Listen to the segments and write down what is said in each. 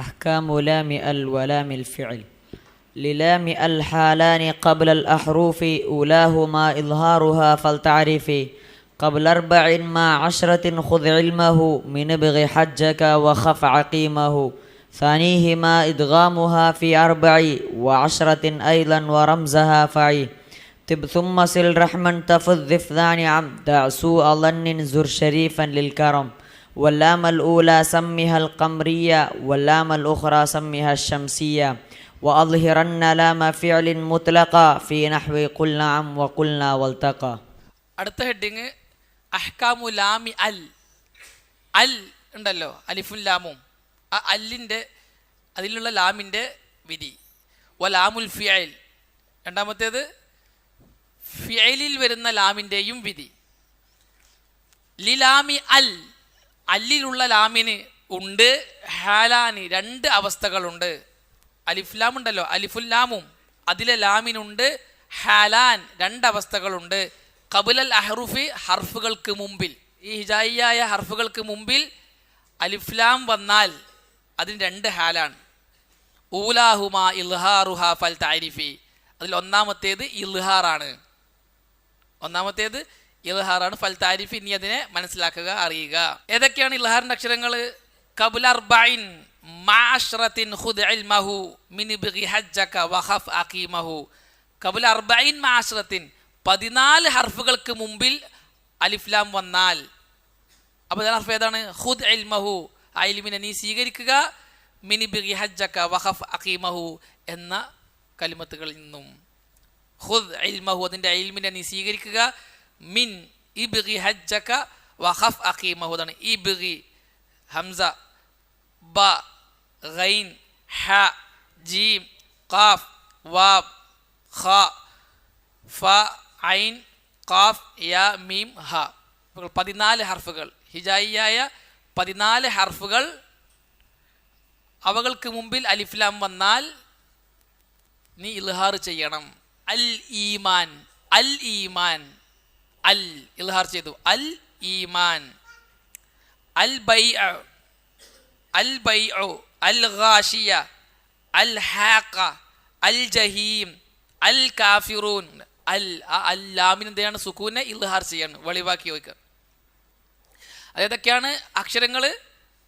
أحكام لام ال ولام الفعل. للام الحالان قبل الأحرف أولاهما إظهارها فلتعرف قبل 4 مع 10 خذ علمه من ابغ حجك وخف عقيمه ثانيهما إدغامها في 4 و10 أيضا ورمزها فعي تب ثم سل رحما تفض ذفذان عم دع سوء ظن زر شريفا للكرم واللام الأولى سمها القمرية واللام الأخرى سمها الشمسية وأظهرن لام فعل مطلقا في نحو قل نعم وقلنا والتقى. അടുത്ത ഹെഡിങ് അഹ്കാമു ലാമി അൽ. അൽ ഉണ്ടല്ലോ, അലിഫും ലാമും. ആ അല്ലിൻ്റെ അതിലുള്ള ലാമിൻ്റെ വിധി. വലാമുൽ ഫിയൽ, രണ്ടാമത്തേത് ഫിയലിൽ വരുന്ന ലാമിൻ്റെയും വിധി. ലിലാമി അൽ, അല്ലിലുള്ള ലാമിന് ഉണ്ട് ഹാലാനി, 2 അവസ്ഥകളുണ്ട്. അലിഫ്ലാം ഉണ്ടല്ലോ, അലിഫുല്ലാമും, അതിലെ ലാമിനുണ്ട് ഹാലാൻ, 2 അവസ്ഥകളുണ്ട്. ഖബുലൽ അഹ്റുഫി, ഹർഫുകൾക്ക് മുമ്പിൽ, ഈ ഹിജായിയായ ഹർഫുകൾക്ക് മുമ്പിൽ അലിഫ്ലാം വന്നാൽ അതിന് 2 ഹാലാണ്. ഊലാഹുമാ ഇൽഹാറുഹ ഫൽ താരിഫി, അതിൽ ഒന്നാമത്തേത് ഇൽഹാറാണ്. ഫൽ താരിഫി, ഇനി അതിനെ മനസ്സിലാക്കുക, അറിയുക. ഏതൊക്കെയാണ് ഇൽഹാറിന്റെ അക്ഷരങ്ങൾ? ഖബുല 40 മാഅശ്റത്തിൻ ഖുദ് ഇൽമഹു മിൻ ബിഗി ഹജ്ജക വഖഫ് അഖീമഹു. ഖബുല 40 മാഅശ്റത്തിൻ, 14 ഹർഫുകൾക്ക് മുമ്പിൽ അലിഫ്ലാം വന്നാൽ, അപ്പോൾ ഹർഫ് ഏതാണ്? ഖുദ് ഇൽമഹു, ആ ഇൽമിനെ നീ സ്വീകരിക്കുക. മിൻ ബിഗി ഹജ്ജക വഖഫ് അഖീമഹു എന്ന കലിമത്തുകളിൽ നിന്നും. ഖുദ് ഇൽമഹു, അതിൻ്റെ ഇൽമിനെ നീ സ്വീകരിക്കുക. മിൻ ഇബ്ഗി ഹജ്ജക വഖഫ് അഖീമഹു, അതാണ് ഇബ്ഗി, ഹംസ, ബ, ഗൈൻ, ഹ, ജീം, ഖാഫ്, വാബ്, ഖ, ഫ, ഐൻ, ഖാഫ്, യ, മീം, ഹ. 14 ഹർഫുകൾ, ഹിജായിയായ 14 ഹർഫുകൾ. അവകൾക്ക് മുമ്പിൽ അലിഫ്ലാം വന്നാൽ നീ ഇൽഹാർ ചെയ്യണം. അൽ ഈമാൻ, അൽ ഈമാൻ, അൽ ഇൽഹാർ ചെയ്തു. അൽ ഈമാൻ. അൽ ബൈഅ, അൽ ബൈഉ, അൽ ഗാഷിയ, അൽ ഹാഖ, അൽ ജഹീം, അൽ കാഫിറൂൻ. അൽ ലാമിന് എന്താണ്? സുക്കൂനെ ഇൽഹാർ ചെയ്യണം, വെളിവാക്കി വയ്ക്കുക. അതേതൊക്കെയാണ് അക്ഷരങ്ങൾ?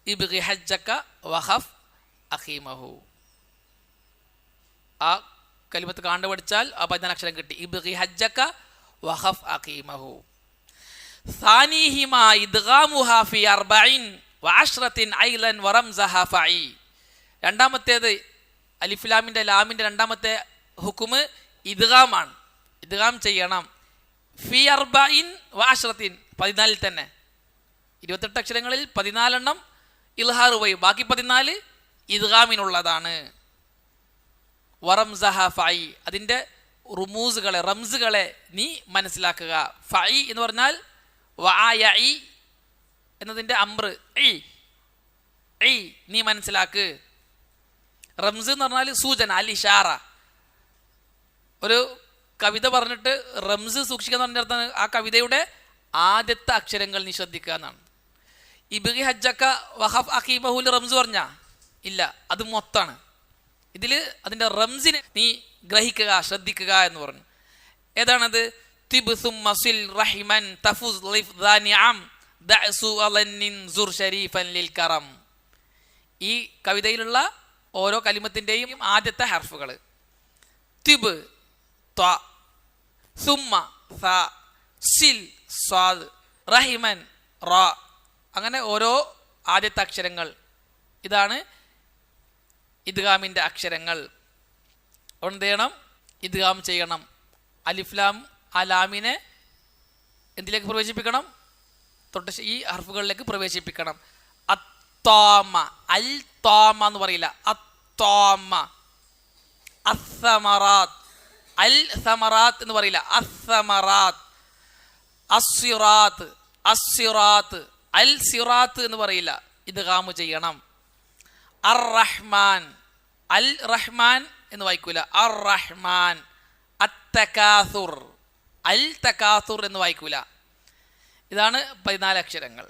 ഇബ്ഗി ഹജ്ജക വഖഫ് അഖീമഹു. ആ കലിമത്ത് കാണ്ട് പഠിച്ചാൽ ആ 14 അക്ഷരം കിട്ടി. ഇബ്ഗി ഹജ്ജക വഖഫ് അഖീമഹു. സാനിഹിമാ ഇദ്ഗാമുഹാ ഫി 40 വ10 ഐലൻ വറംസഹാ ഫഈ. രണ്ടാമത്തേത് അലിഫ്ലാമിൻ്റെ ലാമിൻ്റെ രണ്ടാമത്തെ ഹുക്കുമ് ഇദ്ഗാമാണ്. ഇദ്ഗാം ചെയ്യണം. ഫി 40 വ10, 14 തന്നെ. 28 അക്ഷരങ്ങളിൽ 14 ഇൽഹാർ പോയി, ബാക്കി 14 ഇദ്ഗാമിനുള്ളതാണ്. വറംസഹ ഫഈ, അതിൻ്റെ റുമൂസുകളെ, റംസുകളെ നീ മനസ്സിലാക്കുക. ഫഈ എന്ന് പറഞ്ഞാൽ വഅയഇ എന്നതിൻ്റെ അംർ, ഇ നീ മനസ്സിലാക്ക്. റംസ് എന്ന് പറഞ്ഞാൽ സൂചന, അൽ ഇഷാറ. ഒരു കവിത പറഞ്ഞിട്ട് റംസ് സൂക്ഷിക്കുക എന്ന് പറഞ്ഞ ആ കവിതയുടെ ആദ്യത്തെ അക്ഷരങ്ങൾ നീ ശ്രദ്ധിക്കുക എന്നാണ്. ഇബ്ഗി ഹജ്ജക വഖഫ് അഖീമഹുൽ റംസ് പറഞ്ഞാ ഇല്ല, അത് മൊത്താണ്. ഇതിൽ അതിൻ്റെ റംസിനെ നീ ഗ്രഹിക്കുക, ശ്രദ്ധിക്കുക എന്ന് പറഞ്ഞു. ഏതാണത്? തിബ് സുമ്മ സിൽ റഹിമൻ തഫുസ് ലിഫ് ദാനിഅം ദഅസു അലന്നിൻ സുർ ശരീഫൻ ലിൽ കറം. ഈ കവിതയിലുള്ള ഓരോ കലിമത്തിൻ്റെയും ആദ്യത്തെ ഹർഫുകൾ. തിബ് ത്വ, സുമ്മ സ, സിൽ സ്വാദ്, റഹിമൻ റ, അങ്ങനെ ഓരോ ആദ്യത്തെ അക്ഷരങ്ങൾ. ഇതാണ് ഇദ്ഗാമിൻ്റെ അക്ഷരങ്ങൾ. എന്ത് ചെയ്യണം? ഇദ്ഗാം ചെയ്യണം. അലിഫ്ലാം ആ ലാമിനെ എന്തിലേക്ക് പ്രവേശിപ്പിക്കണം? തൊട്ട് ഈ ഹർഫുകളിലേക്ക് പ്രവേശിപ്പിക്കണം. അത്താമ, അൽ താമ എന്ന് പറയില്ല, അത്താമ. അസ്സമറാത്ത്, അൽ സമറാത്ത് എന്ന് പറയില്ല, അസ്സമറാത്ത്. അസ്സിറാത്ത്, അസ്സിറാത്ത്, അൽ സിറാത്ത് എന്ന് പറയില്ല, ഇദ്ഗാം ചെയ്യണം. അർ റഹ്മാൻ, അൽ റഹ്മാൻ എന്ന് വായിക്കൂല, അർ റഹ്മാൻ. അത്തകാസുർ, അൽ തകാസുർ എന്ന് വായിക്കൂല. ഇതാണ് 14 അക്ഷരങ്ങൾ.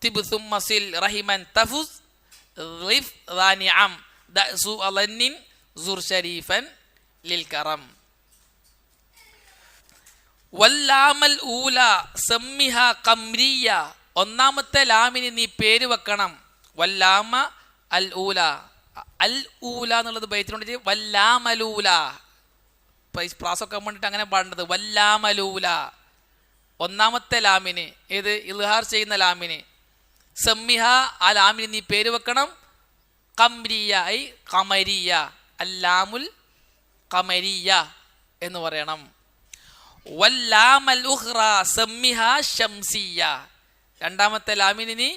തിബ് സുമ്മ സിൽ റഹിമൻ തഫുസ് റിഫ് ദാ നിഅം ദഅസു അളന്നിൻ സുർ ശരീഫൻ ലിൽ കറം. വല്ലാമൽ ഊല സമ്മിഹ ഖംരിയ, ഒന്നാമത്തെ ലാമിന് നീ പേര് വെക്കണം. വല്ലാമ അൽ ഊല, അൽ ഊല എന്നുള്ളത് ബൈത്തിലുണ്ട്. വല്ലാമലൂല, പ്രാസൊക്കെ വേണ്ടിട്ട് അങ്ങനെ പാടേണ്ടത്. വല്ലാമലൂല, ഒന്നാമത്തെ ലാമിന്, ഏത് ഇൽഹാർ ചെയ്യുന്ന ലാമിന്. സമ്മിഹ, ആ ലാമിന് നീ പേര് വെക്കണം. ഖംരിയ ഐ ഖമരിയ, അല്ലാമുൽ ഖമരിയ എന്ന് പറയണം. വല്ലാമൽ ഉഖ്റ സമ്മിഹ ശംസിയ, രണ്ടാമത്തെ ലാമിന് നീ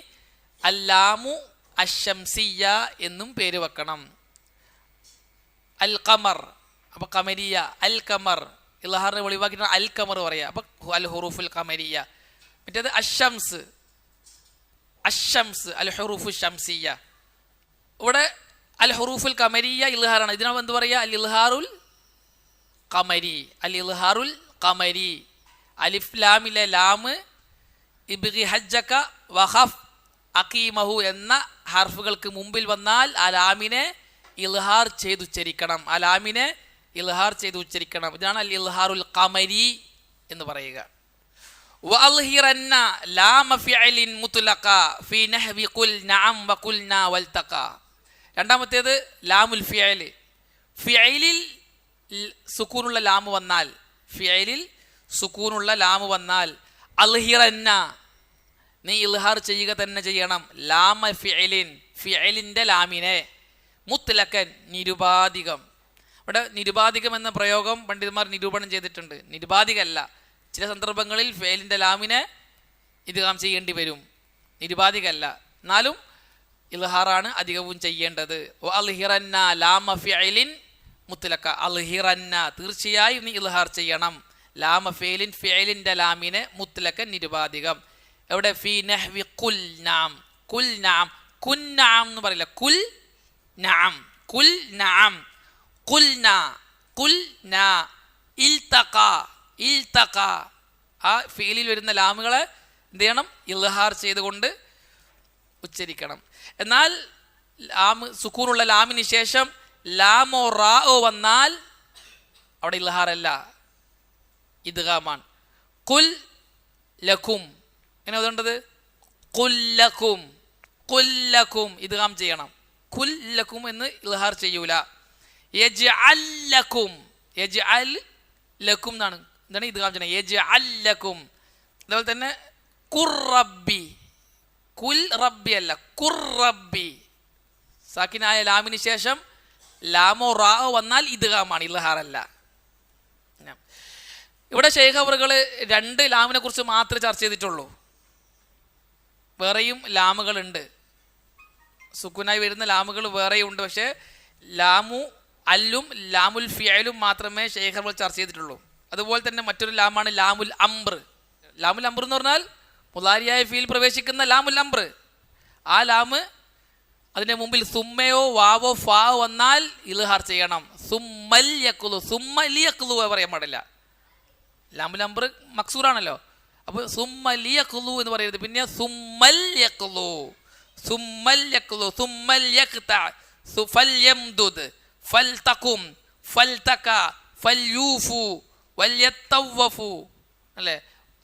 അല്ലാമു അശംസിയ എന്നും പേര് വെക്കണം. അൽ ഖമർ, അപ്പൊ ഖമരിയ, അൽ ഖമർ ഇൽഹാറിനെ ഒഴിവാക്കിയിട്ട് അൽ ഖമർ പറയാ. അപ്പൊ അൽ ഹുറൂഫുൽ ഖമരിയ. മറ്റേത് അശംസ്, അശംസ് അൽ ഹുറൂഫു ശംസിയ. ഇവിടെ അൽ ഹുറൂഫുൽ ഖമരിയ ഇൽഹാറാണ്. ഇതിനാണ് എന്ത് പറയാ? അൽ ഇൽഹാറുൽ ഖമരി, അൽ ഇൽഹാറുൽ ഖമരി. അലിഫ് ലാമിലെ ലാമ്, ഇബ്ഗി ഹജ്ജക വഖഫ് അഖീമഹു എന്ന ഹർഫുകൾക്ക് മുമ്പിൽ വന്നാൽ ആ ലാമിനെ ഇൽഹാർ ചെയ്തുച്ചരിക്കണം. ആ ലാമിനെ ഇൽഹാർ ചെയ്ത് ഉച്ചരിക്കണം. ഇതാണ് അൽ ഇൽഹാറുൽ ഖമരി എന്ന് പറയുക. വഅൽഹിറന്ന ലാമ ഫിഅലിൻ മുത്ലഖ ഫീ നഹ്വി ഖുൽ നഅം വഖുൽനാ വൽതഖ. രണ്ടാമത്തേത് ലാമുൽ ഫിഅൽ. ഫിഅലിൽ സുകൂനുള്ള ലാമ് വന്നാൽ, ഫിഅലിൽ സുകൂനുള്ള ലാമ് വന്നാൽ അൽഹിറന്ന, നീ ഇൽഹാർ ചെയ്യുക തന്നെ ചെയ്യണം. ലാമ ഫിഅലിൻ, ഫിഅലിൻ്റെ ലാമിനെ, മുത്ലഖൻ നിരുപാധികം. ഇവിടെ നിരുപാധികം എന്ന പ്രയോഗം പണ്ഡിതന്മാർ നിരൂപണം ചെയ്തിട്ടുണ്ട്. നിരുപാധികമല്ല, ചില സന്ദർഭങ്ങളിൽ ഫിഅലിൻ്റെ ലാമിനെ ഇദ്ഗാം ചെയ്യേണ്ടി വരും. നിരുപാധികമല്ല, എന്നാലും ഇൽഹാറാണ് അധികവും ചെയ്യേണ്ടത്. അൽഹിറന്ന ലാമ ഫിഅലിൻ മുത്ലഖ, അൽഹിറന്ന തീർച്ചയായും നീ ഇൽഹാർ ചെയ്യണം. ലാമ ഫിഅലിൻ, ഫിഅലിൻ്റെ ലാമിനെ, മുത്ലഖൻ നിരുപാധികം. എവിടെ? ഫീ നഹ്വി ഖുൽ നഅം, ഖുൽ നഅം, കുൻ നഅം എന്ന് പറയില്ല, കുൽ നഅം, കുൽ നഅം, ഖുൽനാ, ഖുൽനാ, ഇൽതഖ, ഇൽതഖ. ആ ഫീലിൽ വരുന്ന ലാമുകളെ എന്ത് ചെയ്യണം? ഇൽഹാർ ചെയ്തുകൊണ്ട് ഉച്ചരിക്കണം. എന്നാൽ ലാമ് സുക്കൂനുള്ള ലാമിന് ശേഷം ലാമോ റാओ വന്നാൽ അവിടെ ഇൽഹാറല്ല, ഇദ്ഗാമാണ്. ഖുൽ ലക്കും, എങ്ങനെ ഓതേണ്ടത്? ഖുൽ ലക്കും, ഖുൽ ലക്കും ഇദ്ഗാം ചെയ്യണം. ഖുൽ ലക്കും എന്ന് ഇൽഹാർ ചെയ്യൂല. യജ്അൽ ലക്കും, യജ്അൽ ലക്കും എന്നാണ്. എന്താണ് ഇദ്ഗാം ചെയ്യണം? യജ്അൽ ലക്കും. അതുപോലെ തന്നെ ഖുർ റബ്ബി, കുൽ റബ്ബി അല്ല, ഖുർ റബ്ബി. സാക്കിനായ ലാമിന് ശേഷം ലാമോ റാओ വന്നാൽ ഇദ്ഗാമാണ്, ഇൽഹാറല്ല. ഇവിടെ ശൈഖ് അവറുകൾ രണ്ട് ലാമിനെ കുറിച്ച് മാത്രമേ ചർച്ച ചെയ്തിട്ടുള്ളൂ. വേറെയും ലാമുകളുണ്ട്, സുക്കൂനായി വരുന്ന ലാമുകൾ വേറെയുണ്ട്. പക്ഷേ ലാമു അല്ലും ലാമുൽ ഫിഅലും മാത്രമേ ശൈഖ് അവറുകൾ ചർച്ച ചെയ്തിട്ടുള്ളൂ. അതുപോലെ തന്നെ മറ്റൊരു ലാമാണ് ലാമുൽ അംർ. ലാമുൽ അംർ എന്ന് പറഞ്ഞാൽ മുളാരിയായ ഫീൽ പ്രവേശിക്കുന്ന ലാമുൽ അംർ. ആ ലാമ് അതിൻ്റെ മുമ്പിൽ സുമ്മയോ വാവോ ഫാവോ വന്നാൽ ഇൽഹാർ ചെയ്യണം. സുമ്മൽ യഖ്ലു, സുമ്മൽ യഖ്ലു പറയാൻ പാടില്ല. ലാമുൽ അംർ മക്സൂറാണല്ലോ. അപ്പോൾ സുമ്മൽ യഖ്ലു എന്ന് പറയരുത്. പിന്നെ സുമ്മൽ യഖ്ലു, സുമ്മൽ യഖ്ലു, സുമ്മൽ യഖ്ത, ഫൽയംദുദ്, ഫൽതഖും, ഫൽതക, ഫൽയൂഫു, വൽയത്തവഫു അല്ലേ.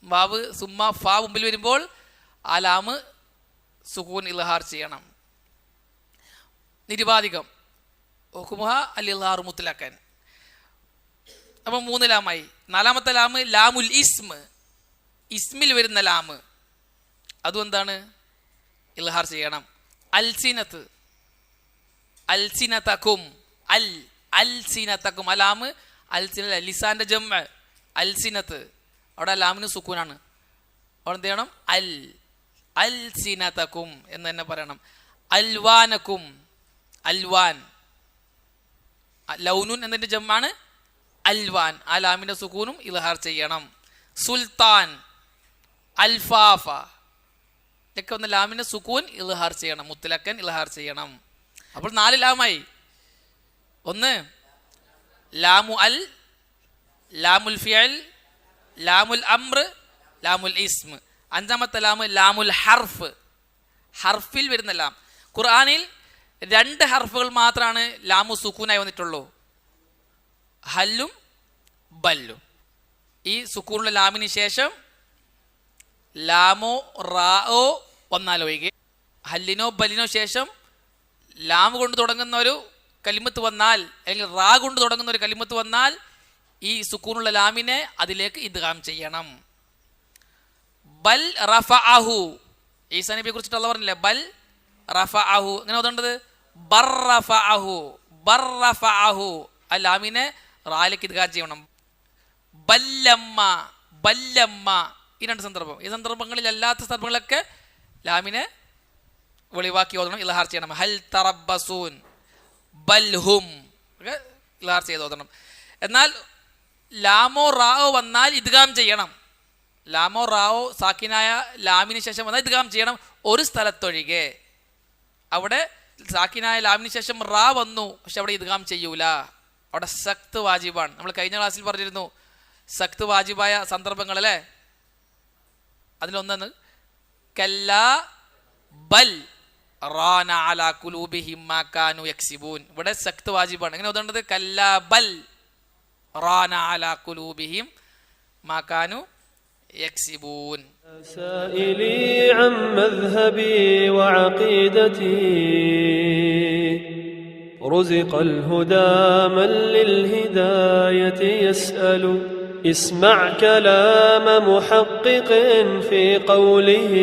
വാവ് സുമ്മ ഫാ മുമ്പിൽ വരുമ്പോൾ ആ ലാമ് സുകൂൻ ഇൽഹാർ ചെയ്യണം. നിരുപാധികം ഹുക്മുഹ അൽ ഇൽഹാർ മുത്ലഖൻ. അപ്പം 3 ലാമായി. നാലാമത്തെ ലാമ് ലാമുൽ ഇസ്മ്, ഇസ്മിൽ വരുന്ന ലാമ്, അതും എന്താണ്? ഇൽഹാർ ചെയ്യണം. അൽസിനത്ത്, അൽസിനതകും, അൽ അൽസിനതകും. ആ ലാമ് അൽസിന, ലിസാന്റെ ജംഅ അൽസിനത്ത്, അവിടെ ലാമിന് സുക്കൂനാണ്. അവിടെ എന്ത് ചെയ്യണം? അൽ അൽസിനതകും എന്ന് തന്നെ പറയണം. അൽവാനക്കും, അൽവാൻ, ലൗനുൻ എന്നതിൻ്റെ ജംആണ് അൽവാൻ. ആ ലാമിൻ്റെ സുക്കൂനും ഇൽഹാർ ചെയ്യണം. സുൽത്താൻ, അൽഫാഫ ഇതൊക്കെ വന്ന ലാമിൻ്റെ സുക്കൂൻ ഇൽഹാർ ചെയ്യണം, മുത്ലഖൻ ഇൽഹാർ ചെയ്യണം. അപ്പോൾ 4 ലാമായി. ഒന്ന് ലാമു അൽ, ലാമുൽ ഫിഅൽ, ലാമുൽ അംർ, ലാമുൽ ഇസ്മ. 5ാമത്തെ ലാമ് ലാമുൽ ഹർഫ്, ഹർഫിൽ വരുന്ന ലാം. ഖുർആനിൽ 2 ഹർഫുകൾ മാത്രമാണ് ലാമു സുക്കൂനായി വന്നിട്ടുള്ളൂ, ഹല്ലും ബല്ലും. ഈ സുക്കൂനുള്ള ലാമിന് ശേഷം ലാമോ റാओ വന്നാലൊഴികെ, ഹല്ലിനോ ബല്ലിനോ ശേഷം ലാം കൊണ്ട് തുടങ്ങുന്ന ഒരു കലിമത്ത് വന്നാൽ, അല്ലെങ്കിൽ റാ കൊണ്ട് തുടങ്ങുന്ന ഒരു കലിമത്ത് വന്നാൽ ഈ സുക്കൂനുള്ള ലാമിനെ അതിലേക്ക് ഇദ്ഗാം ചെയ്യണം. ബൽ റഫഅഹു, ഈസാ നബിയെ കുറിച്ചിട്ട് അല്ലാഹു പറഞ്ഞില്ലേ, ബൽ റഫഅഹു. എങ്ങനെ ഓതേണ്ടത്? ബർ റഫഅഹു, ബർ റഫഅഹു. ആ ലാമിനെ റായിലേക്ക് ഇദ്ഗാം ചെയ്യണം. ബല്ലമ്മ, ബല്ലമ്മ. ഈ 2 സന്ദർഭം. ഈ സന്ദർഭങ്ങളിൽ അല്ലാത്ത സന്ദർഭങ്ങളൊക്കെ ലാമിനെ വെളിവാക്കി ഓതണം, ഇൽഹാർ ചെയ്യണം. ഹൽ തറബ്ബസൂൻ, ബൽഹും ഒക്കെ ഇൽഹാർ ചെയ്ത് ഓതണം. എന്നാൽ ലാമോ റാവോ വന്നാൽ ഇദ്ഗാം ചെയ്യണം. ലാമോ റാവോ സാക്കിനായ ലാമിന് ശേഷം വന്നാൽ ഇദ്ഗാം ചെയ്യണം, ഒരു സ്ഥലത്തൊഴികെ. അവിടെ സാക്കിനായ ലാമിന് ശേഷം റാ വന്നു, പക്ഷെ അവിടെ ഇദ്ഗാം ചെയ്യൂല, അവിടെ സഖ്ത് വാജിബാണ്. നമ്മൾ കഴിഞ്ഞ ക്ലാസ്സിൽ പറഞ്ഞിരുന്നു സഖ്ത് വാജിബായ സന്ദർഭങ്ങൾ അല്ലേ. അതിലൊന്നെന്ന് കല്ലാ ബൽ റാന അലാ ഖുലൂബിഹിം മാ കാനൂ യക്സിബൂൻ. ഇവിടെ സഖ്ത് വാജിബാണ്. എങ്ങനെ ഓതേണ്ടത്? കല്ലാ ബൽ റാന അലാ ഖുലൂബിഹിം മാ കാനൂ يكسبون. سائلي عن مذهبي وعقيدتي رزق الهدى من للهداية يسأل. اسمع كلام محقق في قوله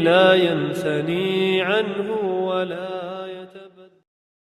لا ينثني عنه ولا